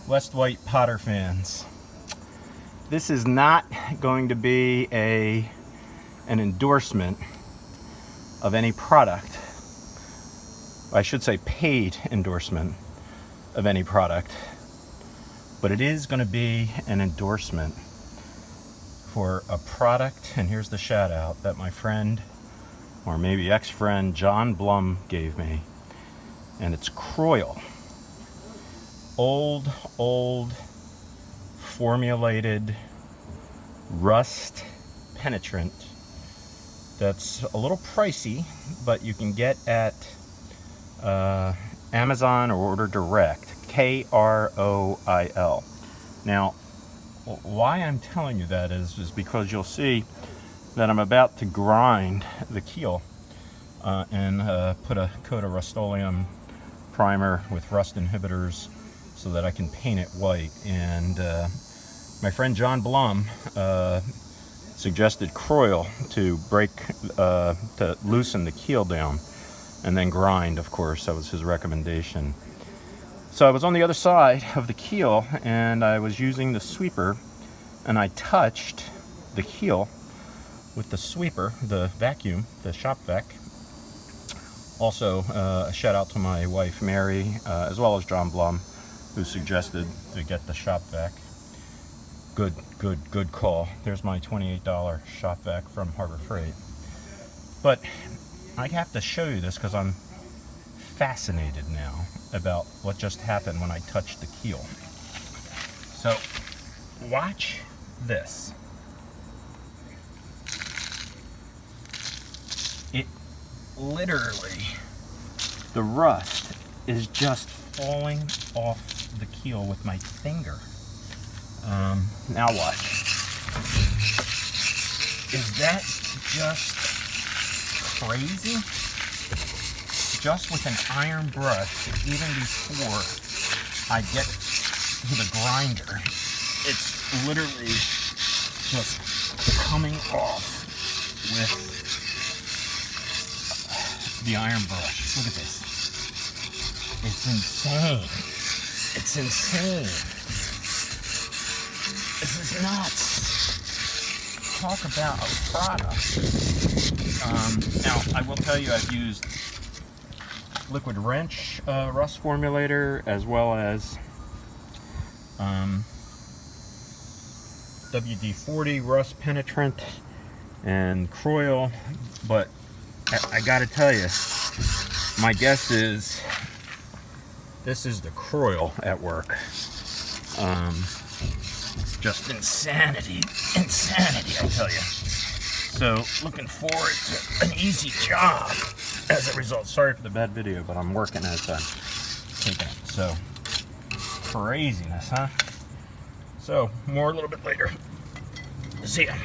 Wight Potter fans, this is not going to be an endorsement of any product. I should say paid endorsement of any product, but it is going to be an endorsement for a product, and here's the shout out, that my friend, or maybe ex-friend, John Blum gave me, and it's Kroil. Old formulated rust penetrant that's a little pricey, but you can get at Amazon or order direct. Kroil. Now, why I'm telling you that is because you'll see that I'm about to grind the keel and put a coat of Rust-Oleum primer with rust inhibitors so that I can paint it white. And my friend John Blum suggested Kroil to to loosen the keel down and then grind, of course. That was his recommendation. So I was on the other side of the keel and I was using the sweeper, and I touched the keel with the sweeper, the vacuum, the shop vac. Also, a shout out to my wife Mary, as well as John Blum, who suggested to get the shop vac. Good call. There's my $28 shop vac from Harbor Freight. But I have to show you this because I'm fascinated now about what just happened when I touched the keel. So watch this. It literally, the rust is just falling off the keel with my finger. Now watch. Is that just crazy? Just with an iron brush, even before I get to the grinder, it's literally just coming off with the iron brush. Look at this. It's insane. It's insane. This is nuts. Talk about a product. Now, I will tell you, I've used liquid wrench rust formulator, as well as WD-40 rust penetrant and Kroil, but I gotta tell you, my guess is this is the Kroil at work. Just insanity, I tell you. So, looking forward to an easy job as a result. Sorry for the bad video, but I'm working as I'm taking it. So, craziness, huh? So, more a little bit later. See ya.